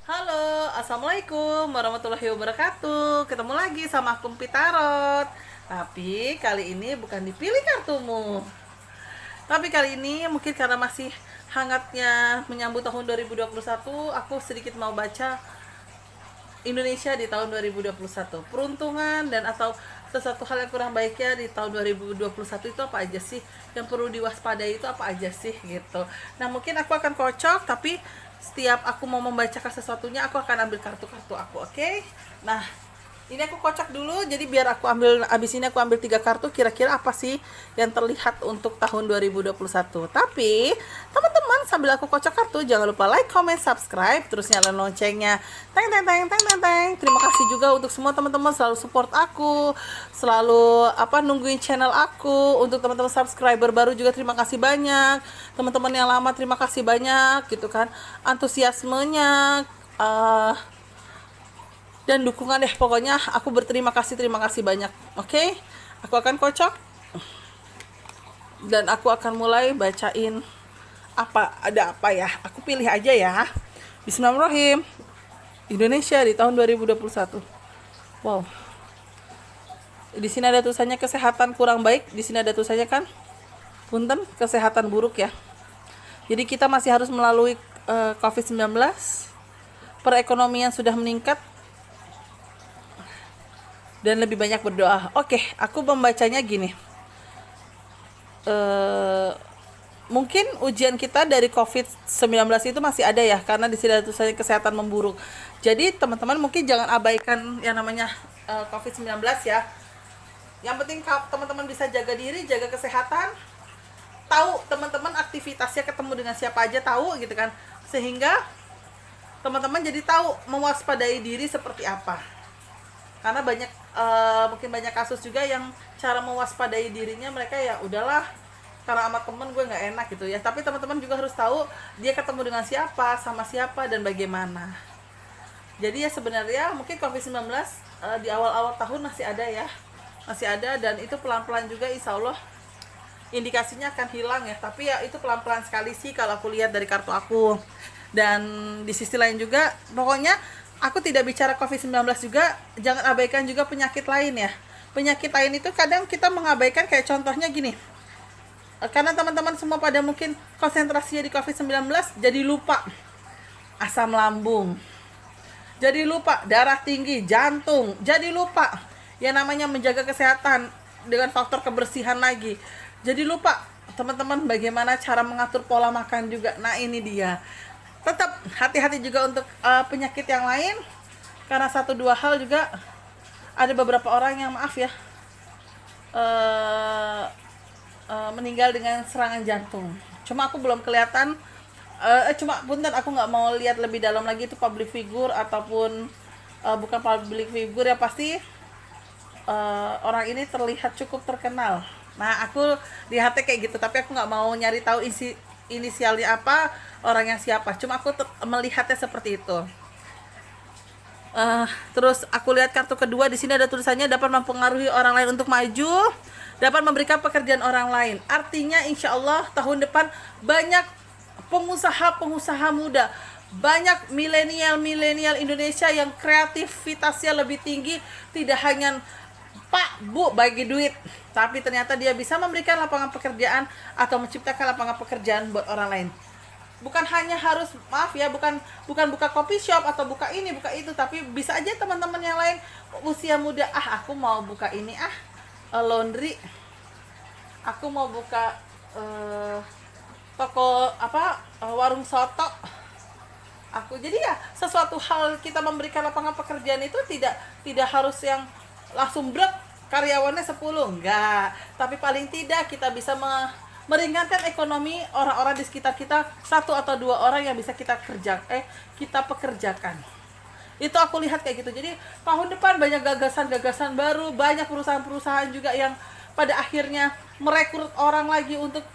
Halo, assalamualaikum warahmatullahi wabarakatuh. Ketemu lagi sama aku Pitarot. Tapi kali ini bukan dipilih kartumu. Tapi kali ini mungkin karena masih hangatnya menyambut tahun 2021, aku sedikit mau baca Indonesia di tahun 2021. Peruntungan dan atau sesuatu hal yang kurang baiknya di tahun 2021 itu apa aja sih? Yang perlu diwaspadai itu apa aja sih gitu. Nah, mungkin aku akan kocok, tapi setiap aku mau membacakan sesuatunya aku akan ambil kartu-kartu aku, oke? Nah, ini aku kocok dulu, jadi biar aku ambil, abis ini aku ambil 3 kartu, kira-kira apa sih yang terlihat untuk tahun 2021. Tapi teman-teman, sambil aku kocok kartu, jangan lupa like, comment, subscribe, terus nyalain loncengnya. Teng teng teng teng teng teng. Terima kasih juga untuk semua teman-teman selalu support aku, selalu nungguin channel aku. Untuk teman-teman subscriber baru juga terima kasih banyak, teman-teman yang lama terima kasih banyak gitu kan, antusiasmenya dan dukungan deh, pokoknya aku terima kasih banyak. Oke, aku akan kocok dan aku akan mulai bacain ada apa ya, aku pilih aja ya. Bismillahirrahmanirrahim. Indonesia di tahun 2021. Wow, di sini ada tulisannya kesehatan kurang baik, di sini ada tulisannya kan punten kesehatan buruk ya. Jadi kita masih harus melalui COVID-19. Perekonomian sudah meningkat dan lebih banyak berdoa. Oke, aku membacanya gini. Mungkin ujian kita dari COVID-19 itu masih ada ya, karena di sini ada tulisannya kesehatan memburuk. Jadi teman-teman mungkin jangan abaikan yang namanya COVID-19 ya. Yang penting teman-teman bisa jaga diri, jaga kesehatan, tahu teman-teman aktivitasnya ketemu dengan siapa aja tahu gitu kan, sehingga teman-teman jadi tahu mewaspadai diri seperti apa. Karena mungkin banyak kasus juga yang cara mewaspadai dirinya mereka ya udahlah, karena sama temen gue nggak enak gitu ya. Tapi teman-teman juga harus tahu dia ketemu dengan siapa, sama siapa, dan bagaimana. Jadi ya sebenarnya mungkin COVID-19 di awal-awal tahun masih ada ya, masih ada, dan itu pelan-pelan juga insya Allah indikasinya akan hilang ya. Tapi ya itu pelan-pelan sekali sih kalau aku lihat dari kartu aku. Dan di sisi lain juga pokoknya aku tidak bicara COVID-19 juga, jangan abaikan juga penyakit lain ya. Penyakit lain itu kadang kita mengabaikan, kayak contohnya gini. Karena teman-teman semua pada mungkin konsentrasinya di COVID-19, jadi lupa asam lambung. Jadi lupa darah tinggi, jantung. Jadi lupa yang namanya menjaga kesehatan dengan faktor kebersihan lagi. Jadi lupa teman-teman bagaimana cara mengatur pola makan juga. Nah, ini dia. Tetap hati-hati juga untuk penyakit yang lain, karena 1-2 hal juga ada beberapa orang yang maaf ya meninggal dengan serangan jantung. Cuma aku belum kelihatan, cuma punten aku nggak mau lihat lebih dalam lagi itu public figure ataupun bukan public figure ya, pasti orang ini terlihat cukup terkenal. Nah, aku lihatnya kayak gitu, tapi aku nggak mau nyari tahu inisialnya apa, orang yang siapa. Cuma aku melihatnya seperti itu. Terus aku lihat kartu kedua, di sini ada tulisannya dapat mempengaruhi orang lain untuk maju, dapat memberikan pekerjaan orang lain. Artinya insya Allah tahun depan banyak pengusaha-pengusaha muda, banyak milenial Indonesia yang kreativitasnya lebih tinggi, tidak hanya Pak, Bu, bagi duit, tapi ternyata dia bisa memberikan lapangan pekerjaan atau menciptakan lapangan pekerjaan buat orang lain. Bukan hanya harus, maaf ya, bukan buka coffee shop atau buka ini, buka itu, tapi bisa aja teman-teman yang lain usia muda, aku mau buka ini, laundry, aku mau buka toko warung soto. Jadi ya sesuatu hal kita memberikan lapangan pekerjaan itu tidak harus yang langsung brek karyawannya 10, enggak, tapi paling tidak kita bisa meringankan ekonomi orang-orang di sekitar kita, 1 atau 2 orang yang bisa kita pekerjakan. Itu aku lihat kayak gitu. Jadi tahun depan banyak gagasan-gagasan baru, banyak perusahaan-perusahaan juga yang pada akhirnya merekrut orang lagi untuk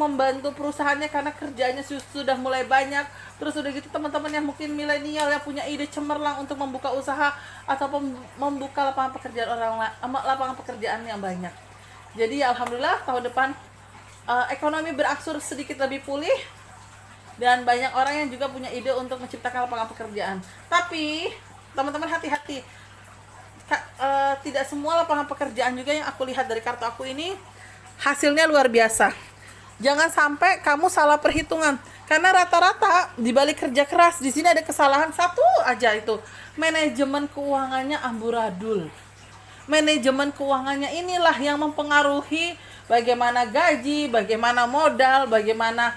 membantu perusahaannya karena kerjanya sudah mulai banyak. Terus udah gitu teman-teman yang mungkin milenial yang punya ide cemerlang untuk membuka usaha ataupun membuka lapangan pekerjaan yang banyak. Jadi alhamdulillah tahun depan ekonomi berangsur sedikit lebih pulih dan banyak orang yang juga punya ide untuk menciptakan lapangan pekerjaan. Tapi teman-teman hati-hati, tidak semua lapangan pekerjaan juga yang aku lihat dari kartu aku ini hasilnya luar biasa. Jangan sampai kamu salah perhitungan, karena rata-rata di balik kerja keras di sini ada kesalahan satu aja, itu manajemen keuangannya amburadul. Manajemen keuangannya inilah yang mempengaruhi bagaimana gaji, bagaimana modal, bagaimana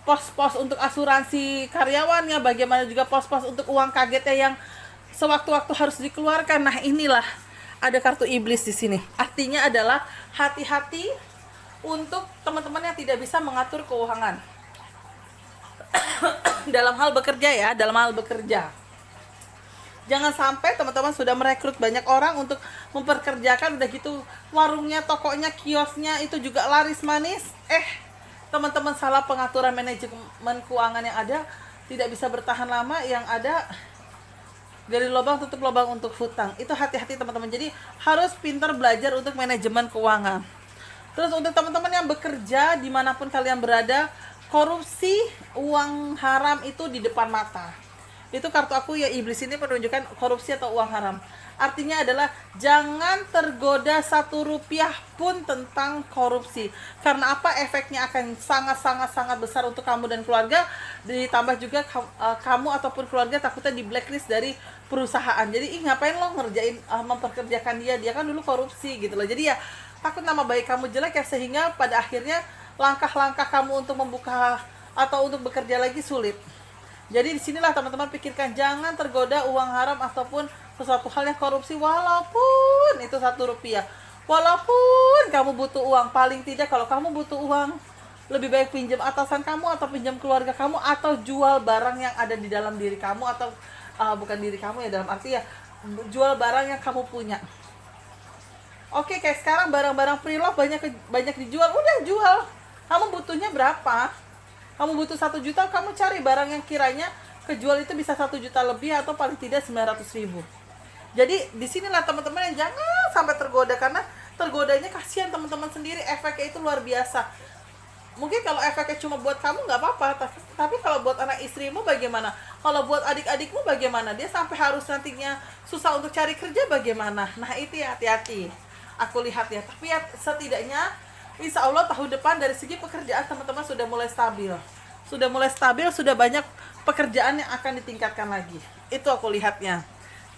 pos-pos untuk asuransi karyawannya, bagaimana juga pos-pos untuk uang kagetnya yang sewaktu-waktu harus dikeluarkan. Nah, inilah ada kartu iblis di sini. Artinya adalah hati-hati untuk teman-teman yang tidak bisa mengatur keuangan dalam hal bekerja ya, dalam hal bekerja. Jangan sampai teman-teman sudah merekrut banyak orang untuk memperkerjakan, udah gitu warungnya, tokonya, kiosnya itu juga laris manis. Teman-teman salah pengaturan manajemen keuangan yang ada, tidak bisa bertahan lama, yang ada gali lubang tutup lubang untuk hutang. Itu hati-hati teman-teman. Jadi harus pintar belajar untuk manajemen keuangan. Terus untuk teman-teman yang bekerja dimanapun kalian berada, korupsi, uang haram itu di depan mata. Itu kartu aku ya, iblis ini menunjukkan korupsi atau uang haram. Artinya adalah jangan tergoda 1 rupiah pun tentang korupsi. Karena apa? Efeknya akan sangat besar untuk kamu dan keluarga. Ditambah juga kamu ataupun keluarga takutnya di blacklist dari perusahaan. Jadi ngapain lo ngerjain, memperkerjakan dia kan dulu korupsi gitu loh. Jadi ya takut nama baik kamu jelek ya, sehingga pada akhirnya langkah-langkah kamu untuk membuka atau untuk bekerja lagi sulit. Jadi disinilah teman-teman pikirkan, jangan tergoda uang haram ataupun sesuatu hal yang korupsi, walaupun itu 1 rupiah. Walaupun kamu butuh uang, paling tidak kalau kamu butuh uang, lebih baik pinjam atasan kamu atau pinjam keluarga kamu, atau jual barang yang ada di dalam diri kamu, atau bukan diri kamu ya, dalam arti ya jual barang yang kamu punya. Oke, kayak sekarang barang-barang pre-love banyak dijual, udah jual. Kamu butuhnya berapa? Kamu butuh 1 juta, kamu cari barang yang kiranya kejual itu bisa 1 juta lebih atau paling tidak 900.000. Jadi disinilah teman-teman yang jangan sampai tergoda, karena tergodanya kasihan teman-teman sendiri, efeknya itu luar biasa. Mungkin kalau efeknya cuma buat kamu nggak apa-apa, tapi kalau buat anak istrimu bagaimana? Kalau buat adik-adikmu bagaimana? Dia sampai harus nantinya susah untuk cari kerja bagaimana? Nah itu ya, hati-hati. Aku lihat ya, tapi ya setidaknya insya Allah tahun depan dari segi pekerjaan teman-teman sudah mulai stabil, sudah banyak pekerjaan yang akan ditingkatkan lagi. Itu aku lihatnya.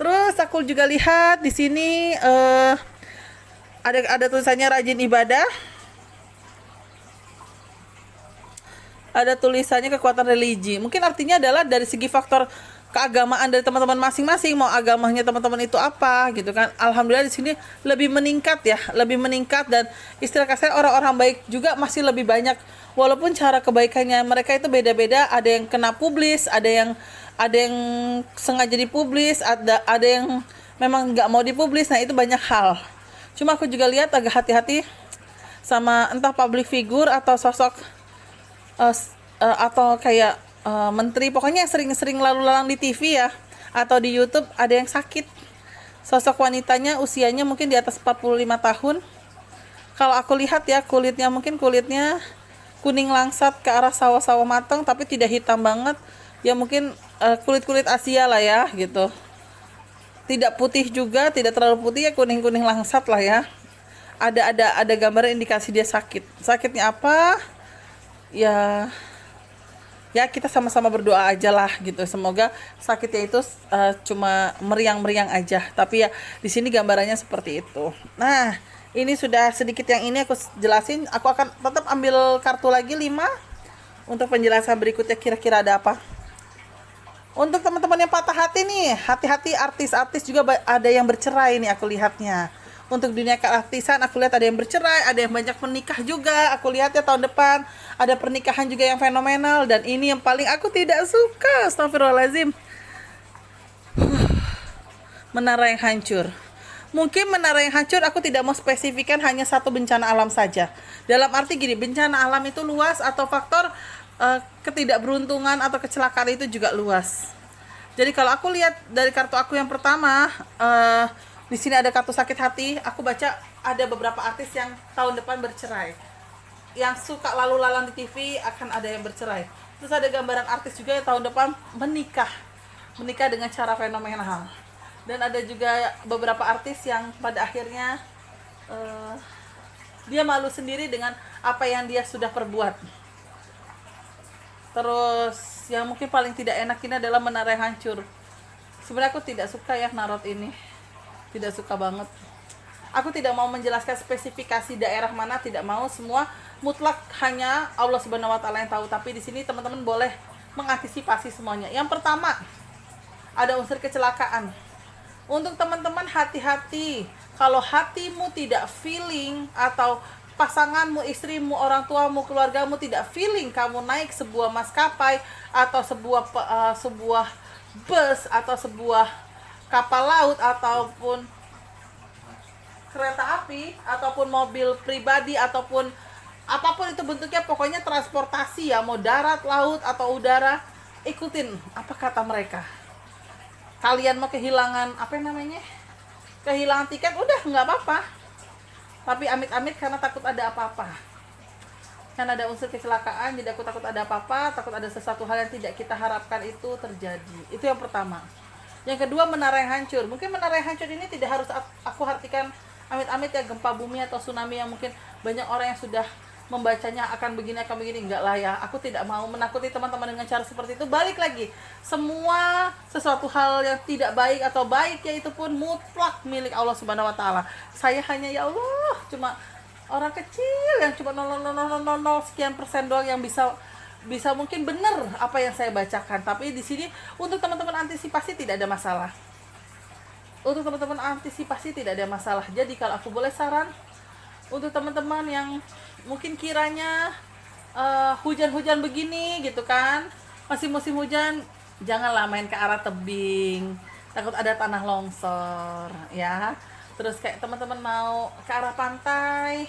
Terus aku juga lihat di sini ada tulisannya rajin ibadah, ada tulisannya kekuatan religi. Mungkin artinya adalah dari segi faktor keagamaan dari teman-teman masing-masing, mau agamanya teman-teman itu apa gitu kan. Alhamdulillah di sini lebih meningkat, dan istilah kasar orang-orang baik juga masih lebih banyak, walaupun cara kebaikannya mereka itu beda-beda. Ada yang kena publis, ada yang sengaja dipublis, ada yang memang nggak mau dipublis. Nah itu banyak hal. Cuma aku juga lihat agak hati-hati sama entah public figure atau sosok atau kayak menteri, pokoknya yang sering-sering lalu lalang di TV ya, atau di YouTube. Ada yang sakit, sosok wanitanya usianya mungkin di atas 45 tahun. Kalau aku lihat ya, kulitnya kuning langsat ke arah sawah-sawah matang, tapi tidak hitam banget ya, mungkin kulit-kulit Asia lah ya gitu. Tidak putih juga, tidak terlalu putih ya, kuning-kuning langsat lah ya. Ada gambar indikasi dia sakit. Sakitnya apa? Ya kita sama-sama berdoa aja lah gitu. Semoga sakitnya itu cuma meriang-meriang aja. Tapi ya di sini gambarannya seperti itu. Nah, ini sudah sedikit yang ini aku jelasin. Aku akan tetap ambil kartu lagi 5 untuk penjelasan berikutnya kira-kira ada apa. Untuk teman-teman yang patah hati nih, hati-hati, artis-artis juga ada yang bercerai nih aku lihatnya. Untuk dunia keartisan aku lihat ada yang bercerai, ada yang banyak menikah juga. Aku lihat ya tahun depan ada pernikahan juga yang fenomenal. Dan ini yang paling aku tidak suka, astagfirullahaladzim, menara yang hancur. Mungkin menara yang hancur aku tidak mau spesifikkan hanya satu bencana alam saja. Dalam arti gini, bencana alam itu luas, atau faktor ketidakberuntungan atau kecelakaan itu juga luas. Jadi kalau aku lihat dari kartu aku yang pertama, di sini ada kartu sakit hati. Aku baca ada beberapa artis yang tahun depan bercerai. Yang suka lalu lalang di TV akan ada yang bercerai. Terus ada gambaran artis juga yang tahun depan menikah dengan cara fenomenal. Dan ada juga beberapa artis yang pada akhirnya eh, dia malu sendiri dengan apa yang dia sudah perbuat. Terus yang mungkin paling tidak enak ini adalah menara yang hancur. Sebenarnya aku tidak suka ya narot ini, tidak suka banget. Aku tidak mau menjelaskan spesifikasi daerah mana, tidak mau, semua mutlak hanya Allah Subhanahu wa taala yang tahu. Tapi di sini teman-teman boleh mengantisipasi semuanya. Yang pertama, ada unsur kecelakaan. Untuk teman-teman hati-hati. Kalau hatimu tidak feeling atau pasanganmu, istrimu, orang tuamu, keluargamu tidak feeling kamu naik sebuah maskapai atau sebuah bus atau sebuah kapal laut ataupun kereta api ataupun mobil pribadi ataupun apapun itu bentuknya, pokoknya transportasi ya, mau darat, laut atau udara, ikutin apa kata mereka. Kalian mau kehilangan kehilangan tiket, udah nggak apa-apa, tapi amit-amit karena takut ada apa-apa, kan ada unsur kecelakaan, jadi aku takut ada apa-apa, takut ada sesuatu hal yang tidak kita harapkan itu terjadi. Itu yang pertama. Yang kedua, menara yang hancur. Mungkin menara yang hancur ini tidak harus aku artikan amit-amit ya gempa bumi atau tsunami yang mungkin banyak orang yang sudah membacanya akan begini, enggak lah ya. Aku tidak mau menakuti teman-teman dengan cara seperti itu. Balik lagi, semua sesuatu hal yang tidak baik atau baik ya itu pun mutlak milik Allah Subhanahu wa taala. Saya hanya ya Allah, cuma orang kecil yang cuma 0,0000 sekian persen doang yang bisa mungkin benar apa yang saya bacakan. Tapi di sini untuk teman-teman antisipasi tidak ada masalah. Jadi kalau aku boleh saran untuk teman-teman yang mungkin kiranya hujan-hujan begini gitu kan, masih musim hujan, janganlah main ke arah tebing, takut ada tanah longsor ya. Terus kayak teman-teman mau ke arah pantai,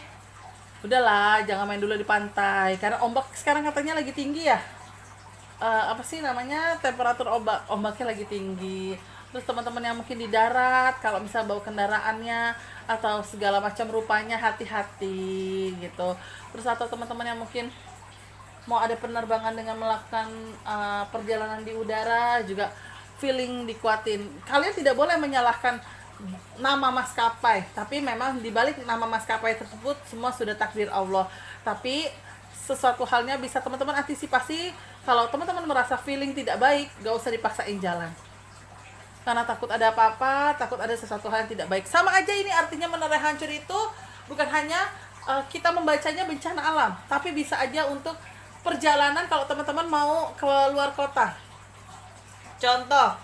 udahlah jangan main dulu di pantai karena ombak sekarang katanya lagi tinggi ya. Temperatur ombaknya lagi tinggi. Terus teman-teman yang mungkin di darat, kalau misal bawa kendaraannya atau segala macam rupanya, hati-hati gitu. Terus atau teman-teman yang mungkin mau ada penerbangan dengan melakukan perjalanan di udara juga, feeling dikuatin. Kalian tidak boleh menyalahkan nama maskapai, tapi memang dibalik nama maskapai tersebut semua sudah takdir Allah. Tapi sesuatu halnya bisa teman-teman antisipasi. Kalau teman-teman merasa feeling tidak baik, gak usah dipaksain jalan karena takut ada apa-apa, takut ada sesuatu hal yang tidak baik. Sama aja ini artinya menara hancur itu bukan hanya kita membacanya bencana alam, tapi bisa aja untuk perjalanan kalau teman-teman mau ke luar kota. Contoh,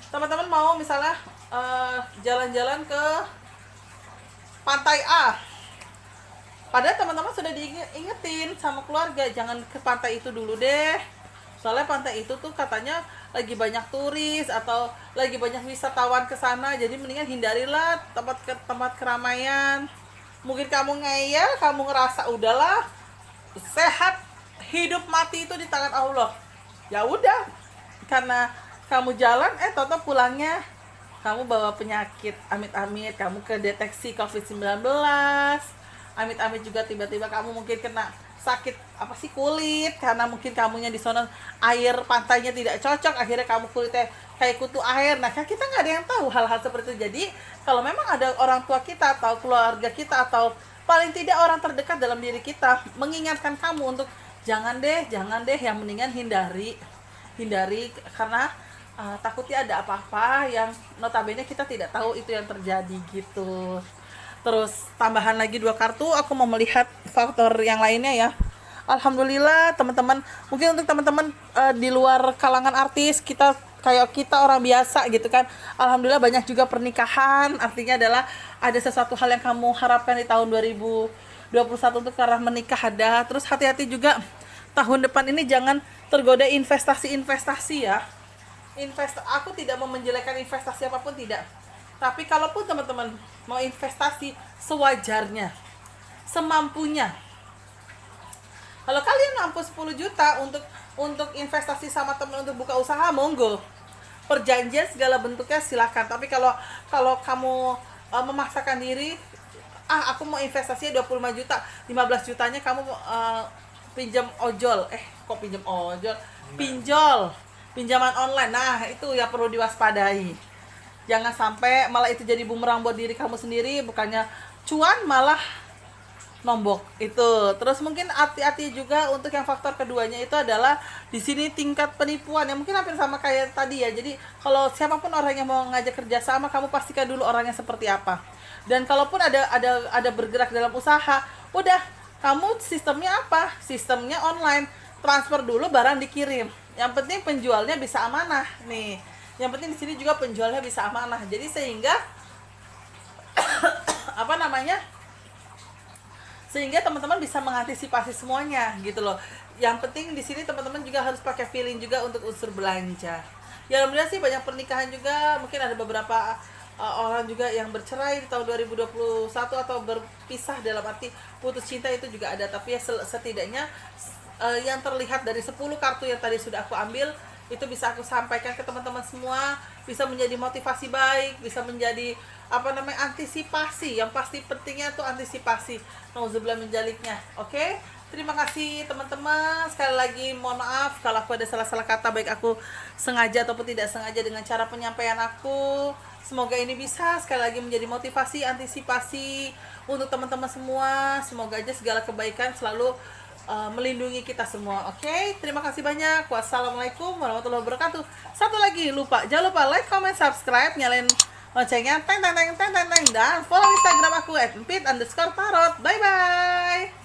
teman-teman mau misalnya jalan-jalan ke pantai A, padahal teman-teman sudah diingetin sama keluarga jangan ke pantai itu dulu deh, soalnya pantai itu tuh katanya lagi banyak turis atau lagi banyak wisatawan ke sana, jadi mendingan hindarilah tempat keramaian. Mungkin kamu ngeyel, kamu ngerasa udahlah sehat, hidup mati itu di tangan Allah, ya udah, karena kamu jalan toto pulangnya kamu bawa penyakit, amit-amit kamu kedeteksi COVID-19, amit-amit juga tiba-tiba kamu mungkin kena sakit kulit karena mungkin kamunya di sana air pantainya tidak cocok, akhirnya kamu kulitnya kayak kutu air. Nah kan kita nggak ada yang tahu hal-hal seperti itu. Jadi kalau memang ada orang tua kita atau keluarga kita atau paling tidak orang terdekat dalam diri kita mengingatkan kamu untuk jangan deh, yang mendingan hindari karena takutnya ada apa-apa yang notabene kita tidak tahu itu yang terjadi gitu. Terus tambahan lagi 2 kartu, aku mau melihat faktor yang lainnya ya. Alhamdulillah teman-teman, mungkin untuk teman-teman di luar kalangan artis, kita orang biasa gitu kan, alhamdulillah banyak juga pernikahan. Artinya adalah ada sesuatu hal yang kamu harapkan di tahun 2021 untuk karena menikah ada. Terus hati-hati juga tahun depan ini jangan tergoda investasi ya. Aku tidak mau menjelekkan investasi apapun, tidak. Tapi kalaupun teman-teman mau investasi sewajarnya, semampunya. Kalau kalian mampu 10 juta untuk investasi sama teman untuk buka usaha, monggo. Perjanjian segala bentuknya silakan. Tapi kalau kamu memaksakan diri, aku mau investasinya 25 juta, 15 jutanya kamu pinjam ojol. kok pinjam ojol, pinjaman online. Nah, itu ya perlu diwaspadai. Jangan sampai malah itu jadi bumerang buat diri kamu sendiri, bukannya cuan malah nombok itu. Terus mungkin hati-hati juga untuk yang faktor keduanya itu adalah di sini tingkat penipuan yang mungkin hampir sama kayak tadi ya. Jadi kalau siapapun orang yang mau ngajak kerja sama, kamu pastikan dulu orangnya seperti apa. Dan kalaupun ada bergerak dalam usaha, udah kamu sistemnya apa? Sistemnya online, transfer dulu barang dikirim. Yang penting penjualnya bisa amanah nih. Yang penting di sini juga penjualnya bisa amanah. Jadi sehingga apa namanya? Sehingga teman-teman bisa mengantisipasi semuanya gitu loh. Yang penting di sini teman-teman juga harus pakai feeling juga untuk unsur belanja. Ya alhamdulillah sih banyak pernikahan juga, mungkin ada beberapa orang juga yang bercerai di tahun 2021 atau berpisah dalam arti putus cinta itu juga ada. Tapi ya setidaknya yang terlihat dari 10 kartu yang tadi sudah aku ambil itu bisa aku sampaikan ke teman-teman semua, bisa menjadi motivasi baik, bisa menjadi antisipasi. Yang pasti pentingnya tuh antisipasi. Nauzubillah min zaliknya. Oke? Terima kasih teman-teman. Sekali lagi mohon maaf kalau aku ada salah-salah kata, baik aku sengaja ataupun tidak sengaja dengan cara penyampaian aku. Semoga ini bisa sekali lagi menjadi motivasi, antisipasi untuk teman-teman semua. Semoga aja segala kebaikan selalu melindungi kita semua. Oke, terima kasih banyak. Wassalamualaikum warahmatullahi wabarakatuh. Satu lagi, jangan lupa like, comment, subscribe, nyalain loncengnya, dan follow Instagram aku @empit_tarot. Bye bye.